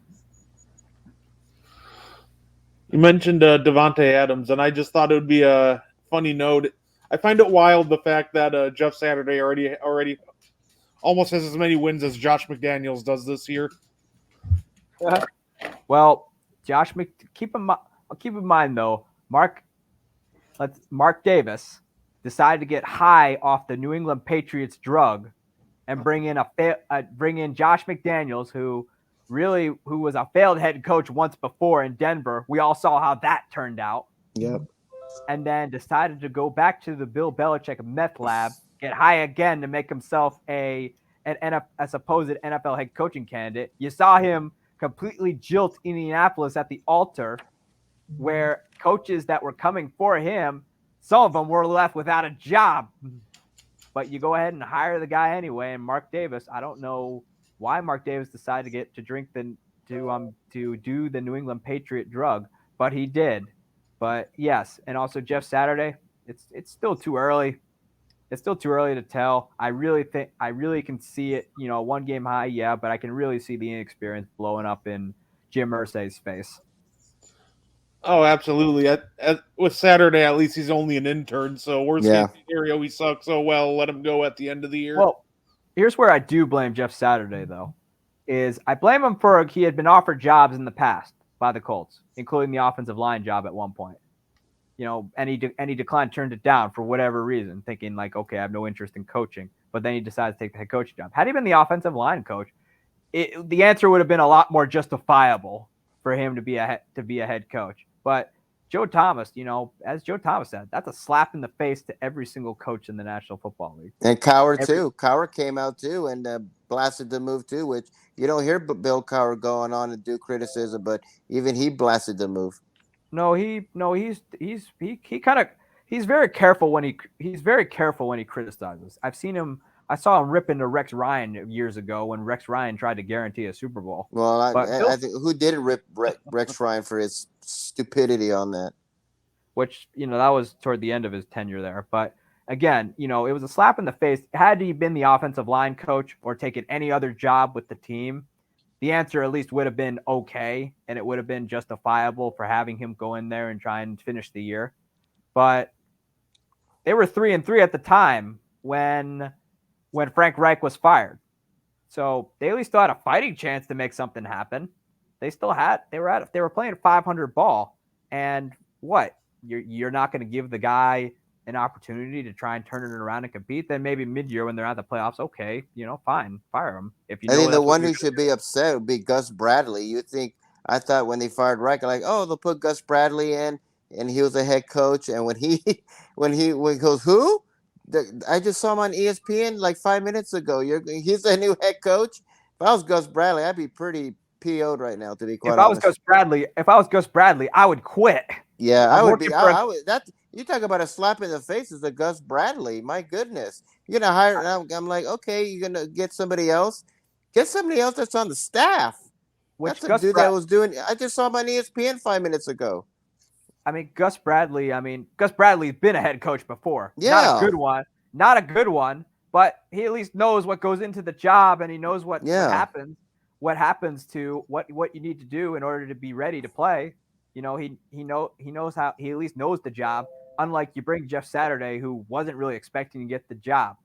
[SPEAKER 4] You mentioned Devontae Adams, and I just thought it would be a funny note. I find it wild the fact that Jeff Saturday already almost has as many wins as Josh McDaniels does this year.
[SPEAKER 1] Well, keep in mind though, Mark Davis decided to get high off the New England Patriots drug and bring in Josh McDaniels, who was a failed head coach once before in Denver. We all saw how that turned out.
[SPEAKER 3] Yep.
[SPEAKER 1] And then decided to go back to the Bill Belichick meth lab, get high again to make himself a supposed NFL head coaching candidate. You saw him completely jilt Indianapolis at the altar, where coaches that were coming for him, some of them were left without a job. But you go ahead and hire the guy anyway. And Mark Davis, I don't know why Mark Davis decided to do the New England Patriot drug, but he did. But yes, and also Jeff Saturday, it's still too early. It's still too early to tell. I really can see it, 1 game high, yeah, but I can really see the inexperience blowing up in Jim Irsay's face.
[SPEAKER 4] Oh, absolutely. With Saturday, at least he's only an intern, so worst case scenario, he sucks. So well, let him go at the end of the year.
[SPEAKER 1] Well, here's where I do blame Jeff Saturday, though, is I blame him for he had been offered jobs in the past by the Colts, including the offensive line job at one point. And he declined, turned it down for whatever reason, thinking like, okay, I have no interest in coaching. But then he decided to take the head coaching job. Had he been the offensive line coach, the answer would have been a lot more justifiable for him to be a head coach. But Joe Thomas, as Joe Thomas said, that's a slap in the face to every single coach in the National Football League.
[SPEAKER 3] And Cowher too. Cowher came out too and blasted the move too, which you don't hear Bill Cowher going on and do criticism, but even he blasted the move.
[SPEAKER 1] He's very careful when he criticizes. I've seen him I saw him rip into Rex Ryan years ago when Rex Ryan tried to guarantee a Super Bowl.
[SPEAKER 3] Well,
[SPEAKER 1] I
[SPEAKER 3] think who didn't rip Rex Ryan for his stupidity on that?
[SPEAKER 1] Which, that was toward the end of his tenure there. But again, it was a slap in the face. Had he been the offensive line coach or taken any other job with the team, the answer at least would have been okay, and it would have been justifiable for having him go in there and try and finish the year. But they were 3-3 at the time when Frank Reich was fired. So they at least still had a fighting chance to make something happen. They were playing 500 ball, and what? You're not going to give the guy an opportunity to try and turn it around and compete? Then maybe mid-year when they're at the playoffs, okay, fine, fire him.
[SPEAKER 3] I think the one who should be upset would be Gus Bradley. I thought when they fired Reich, like, oh, they'll put Gus Bradley in, and he was a head coach. And when he goes, who? I just saw him on ESPN like 5 minutes ago. He's the new head coach. If I was Gus Bradley, I'd be pretty PO'd right now, to be quite honest.
[SPEAKER 1] If I was Gus Bradley, I would quit.
[SPEAKER 3] Yeah, I would be. You talk about a slap in the face as a Gus Bradley. My goodness, you're gonna hire. I'm like, okay, you're gonna get somebody else. Get somebody else that's on the staff. That's a dude that was doing. I just saw him on ESPN 5 minutes ago.
[SPEAKER 1] Gus Bradley's been a head coach before.
[SPEAKER 3] Yeah.
[SPEAKER 1] Not a good one, but he at least knows what goes into the job, and he knows what happens to what you need to do in order to be ready to play. He knows how. He at least knows the job. Unlike you bring Jeff Saturday, who wasn't really expecting to get the job.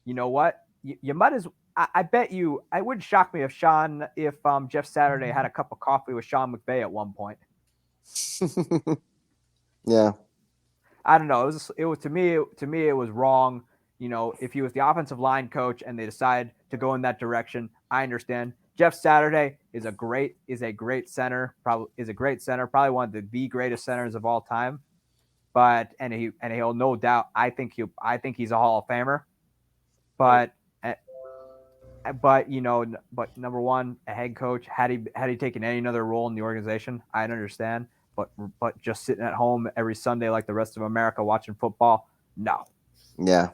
[SPEAKER 1] You know what? You might as. I bet you. It wouldn't shock me if Jeff Saturday had a cup of coffee with Sean McVay at one point.
[SPEAKER 3] Yeah.
[SPEAKER 1] I don't know. It was to me it was wrong. If he was the offensive line coach and they decide to go in that direction, I understand. Jeff Saturday is a great center, probably one of the greatest centers of all time. But he'll no doubt, I think he's a Hall of Famer. But number one, a head coach, had he taken any other role in the organization, I'd understand. But just sitting at home every Sunday like the rest of America watching football, no.
[SPEAKER 3] Yeah.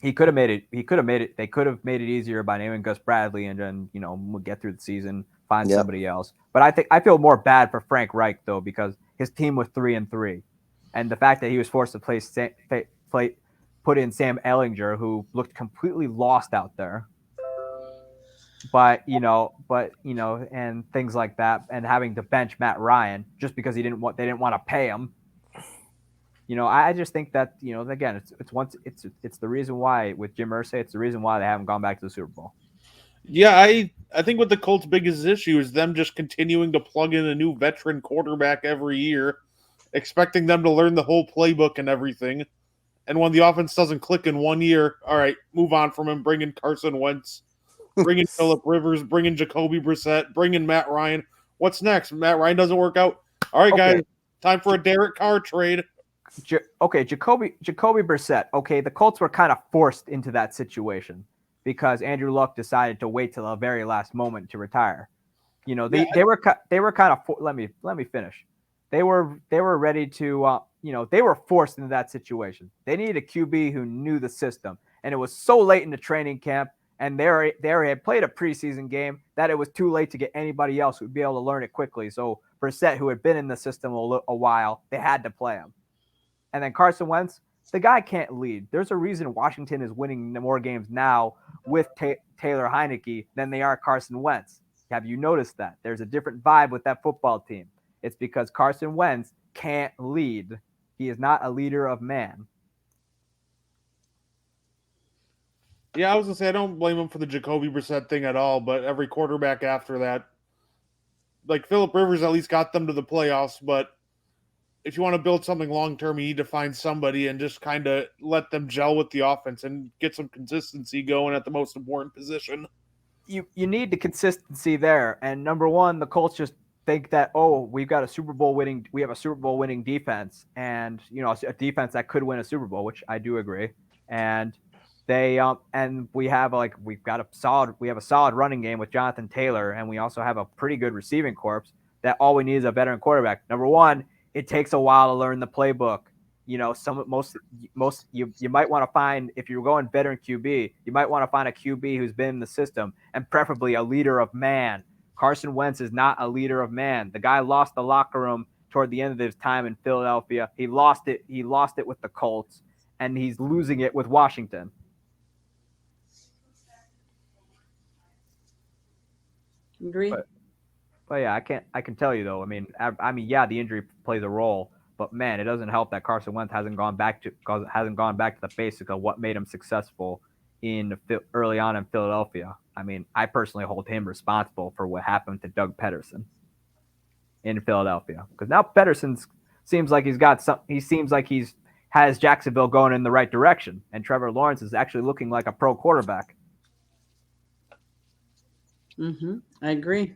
[SPEAKER 1] He could have made it. They could have made it easier by naming Gus Bradley, and then we'll get through the season, find somebody else. But I feel more bad for Frank Reich though, because his team was 3-3, and the fact that he was forced to put in Sam Ehlinger, who looked completely lost out there. But and things like that, and having to bench Matt Ryan just because they didn't want to pay him. I just think that again, it's the reason why with Jim Irsay, it's the reason why they haven't gone back to the Super Bowl.
[SPEAKER 4] Yeah, I think what the Colts' biggest issue is them just continuing to plug in a new veteran quarterback every year, expecting them to learn the whole playbook and everything. And when the offense doesn't click in 1 year, all right, move on from him, bring in Carson Wentz. Bring in Phillip Rivers, bring in Jacoby Brissett, bring in Matt Ryan. What's next? Matt Ryan doesn't work out. All right, guys, time for a Derek Carr trade.
[SPEAKER 1] Jacoby Brissett. Okay, the Colts were kind of forced into that situation because Andrew Luck decided to wait till the very last moment to retire. They were kind of. Let me finish. They were ready to. They were forced into that situation. They needed a QB who knew the system, and it was so late in the training camp. And they had played a preseason game that it was too late to get anybody else who would be able to learn it quickly. So Brissett, who had been in the system a while, they had to play him. And then Carson Wentz, the guy can't lead. There's a reason Washington is winning more games now with Taylor Heineke than they are Carson Wentz. Have you noticed that? There's a different vibe with that football team. It's because Carson Wentz can't lead. He is not a leader of man.
[SPEAKER 4] Yeah, I was going to say, I don't blame him for the Jacoby Brissett thing at all, but every quarterback after that, like Phillip Rivers at least got them to the playoffs, but if you want to build something long-term, you need to find somebody and just kind of let them gel with the offense and get some consistency going at the most important position.
[SPEAKER 1] You need the consistency there, and number one, the Colts just think that, we have a Super Bowl winning defense, and a defense that could win a Super Bowl, which I do agree, and we have a solid running game with Jonathan Taylor, and we also have a pretty good receiving corps that all we need is a veteran quarterback. Number one, it takes a while to learn the playbook. most you might want to find, if you're going veteran QB, you might want to find a QB who's been in the system and preferably a leader of man. Carson Wentz is not a leader of man. The guy lost the locker room toward the end of his time in Philadelphia. He lost it with the Colts, and he's losing it with Washington.
[SPEAKER 2] Agree.
[SPEAKER 1] But yeah, I can tell you though. I mean, yeah, the injury plays a role, but man, it doesn't help that Carson Wentz hasn't gone back to the basics of what made him successful early on in Philadelphia. I mean, I personally hold him responsible for what happened to Doug Peterson in Philadelphia, because now Peterson seems like he's has Jacksonville going in the right direction, and Trevor Lawrence is actually looking like a pro quarterback.
[SPEAKER 2] I agree.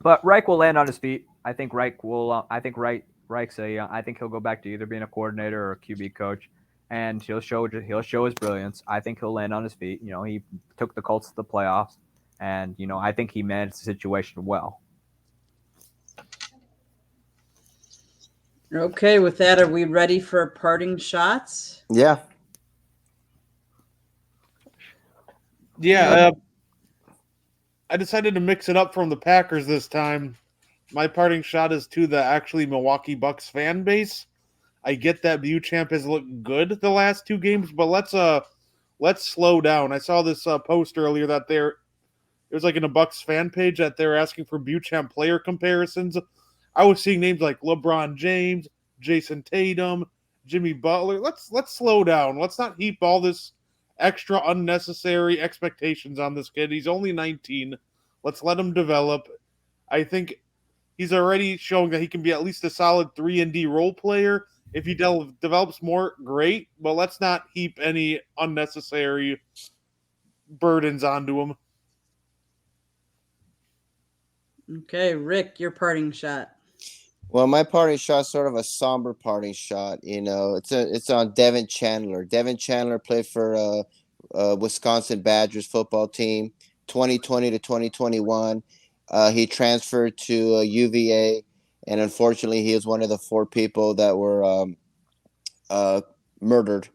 [SPEAKER 1] But Reich will land on his feet. I think Reich will. I think he'll go back to either being a coordinator or a QB coach, and he'll show his brilliance. I think he'll land on his feet. He took the Colts to the playoffs, and I think he managed the situation well.
[SPEAKER 2] Okay, with that, are we ready for parting shots?
[SPEAKER 3] Yeah.
[SPEAKER 4] Yeah. I decided to mix it up from the Packers this time. My parting shot is to the actually Milwaukee Bucks fan base. I get that Beauchamp has looked good the last two games, but let's slow down. I saw this post earlier that it was like in a Bucks fan page that they're asking for Beauchamp player comparisons. I was seeing names like LeBron James, Jason Tatum, Jimmy Butler. Let's slow down. Let's not heap all this extra unnecessary expectations on this kid. He's only 19. Let's let him develop. I think he's already showing that he can be at least a solid 3-and-D role player. If he develops more, great, but let's not heap any unnecessary burdens onto him.
[SPEAKER 2] Okay, Rick, your parting shot.
[SPEAKER 3] Well, my parting shot is sort of a somber parting shot. It's on Devin Chandler. Devin Chandler played for Wisconsin Badgers football team, 2020 to 2021. He transferred to UVA, and unfortunately, he was one of the 4 people that were murdered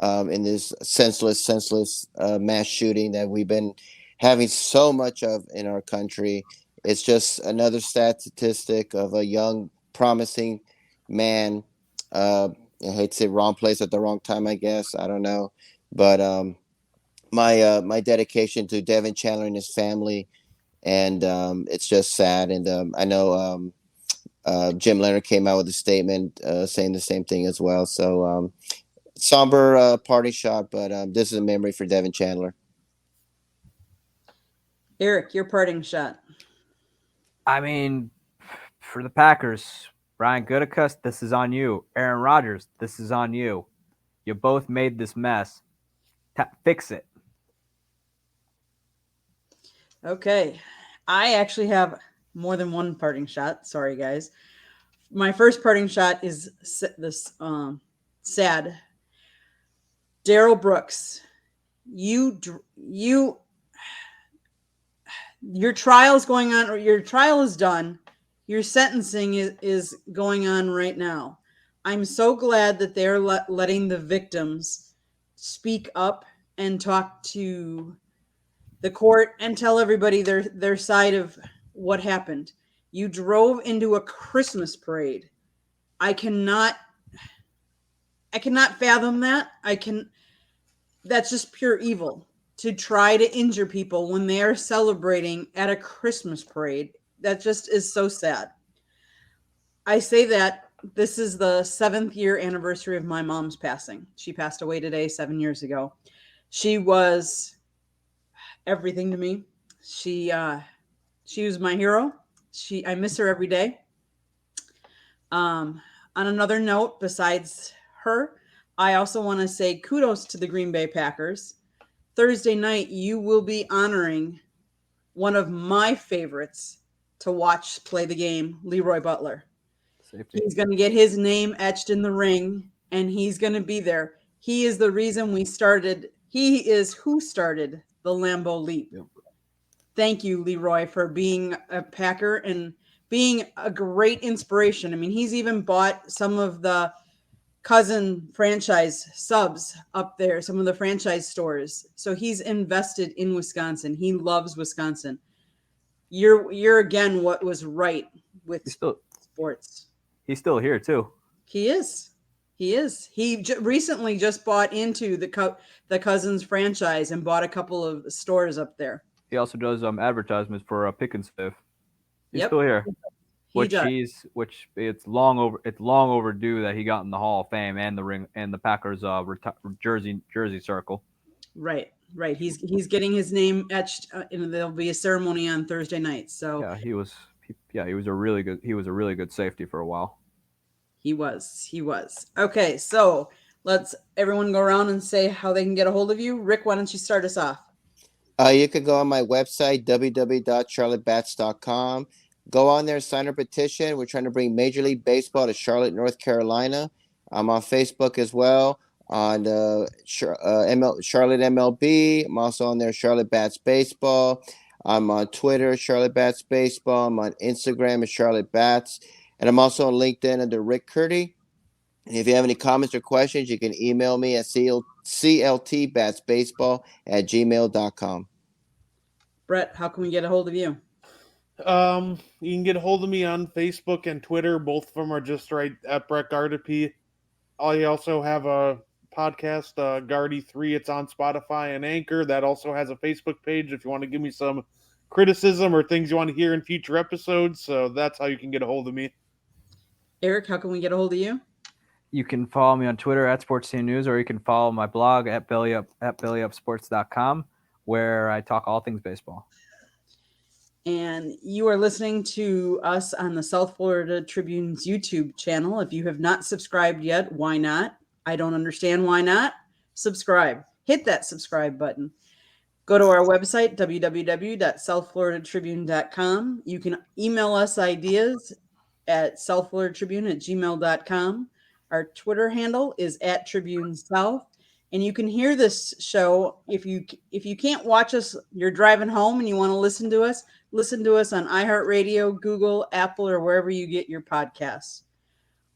[SPEAKER 3] in this senseless mass shooting that we've been having so much of in our country. It's just another statistic of a young, promising man. I hate to say wrong place at the wrong time, I guess. I don't know. But my dedication to Devin Chandler and his family, and it's just sad. And I know Jim Leonard came out with a statement saying the same thing as well. So somber party shot, but this is a memory for Devin Chandler.
[SPEAKER 2] Eric, your parting shot.
[SPEAKER 1] I mean, for the Packers, Brian Gutekunst, this is on you. Aaron Rodgers, this is on you. You both made this mess. Fix it.
[SPEAKER 2] Okay. I actually have more than one parting shot. Sorry, guys. My first parting shot is this sad. Darrell Brooks, your trial is going on, or your trial is done. Your sentencing is going on right now. I'm so glad that they're letting the victims speak up and talk to the court and tell everybody their side of what happened. You drove into a Christmas parade. I cannot fathom that. That's just pure evil, to try to injure people when they are celebrating at a Christmas parade. That just is so sad. I say that this is the 7th year anniversary of my mom's passing. She passed away today, 7 years ago. She was everything to me. She was my hero. I miss her every day. On another note, besides her, I also want to say kudos to the Green Bay Packers. Thursday night, you will be honoring one of my favorites to watch play the game, Leroy Butler. Safety. He's going to get his name etched in the ring, and he's going to be there. He is the reason he is who started the Lambeau Leap. Yep. Thank you, Leroy, for being a Packer and being a great inspiration. I mean, he's even bought some of the cousin franchise subs up there, some of the franchise stores. So he's invested in Wisconsin. He loves Wisconsin. You're again what was right with sports.
[SPEAKER 1] He's still here too.
[SPEAKER 2] He is. He recently just bought into the Cousins franchise and bought a couple of stores up there.
[SPEAKER 1] He also does advertisements for Pick and Save. He's
[SPEAKER 2] Yep.
[SPEAKER 1] still here.
[SPEAKER 2] He
[SPEAKER 1] It's long overdue that he got in the Hall of Fame and the ring and the Packers jersey circle.
[SPEAKER 2] Right. He's getting his name etched, and there'll be a ceremony on Thursday night. So
[SPEAKER 1] yeah, he was a really good safety for a while.
[SPEAKER 2] He was. Okay, so let's everyone go around and say how they can get a hold of you. Rick, why don't you start us off?
[SPEAKER 3] You can go on my website, www.charlottebats.com. Go on there, sign a petition. We're trying to bring Major League Baseball to Charlotte, North Carolina. I'm on Facebook as well, on Charlotte MLB. I'm also on there, Charlotte Bats Baseball. I'm on Twitter, Charlotte Bats Baseball. I'm on Instagram at Charlotte Bats. And I'm also on LinkedIn under Rick Curdy. And if you have any comments or questions, you can email me at cltbatsbaseball@gmail.com.
[SPEAKER 2] Brett, how can we get a hold of you?
[SPEAKER 4] You can get a hold of me on Facebook and Twitter. Both of them are just right at Brett Gardepy. I also have a podcast, Gardy 3. It's on Spotify and Anchor. That also has a Facebook page if you want to give me some criticism or things you want to hear in future episodes. So that's how you can get a hold of me.
[SPEAKER 2] Eric, how can we get a hold of you?
[SPEAKER 1] You can follow me on Twitter at Sports Team News, or you can follow my blog at bellyupsports.com, where I talk all things baseball.
[SPEAKER 2] And you are listening to us on the South Florida Tribune's YouTube channel. If you have not subscribed yet, why not? I don't understand why not. Subscribe. Hit that subscribe button. Go to our website, www.southfloridatribune.com. You can email us ideas at southfloridatribune@gmail.com. Our Twitter handle is @TribuneSouth. And you can hear this show if you can't watch us, you're driving home and you want to listen to us on iHeartRadio, Google, Apple, or wherever you get your podcasts.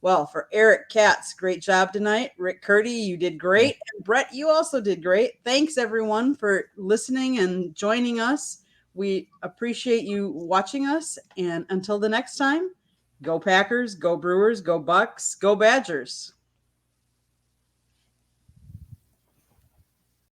[SPEAKER 2] Well, for Eric Katz, great job tonight. Rick Curdy, you did great. And Brett, you also did great. Thanks, everyone, for listening and joining us. We appreciate you watching us. And until the next time, go Packers, go Brewers, go Bucks, go Badgers.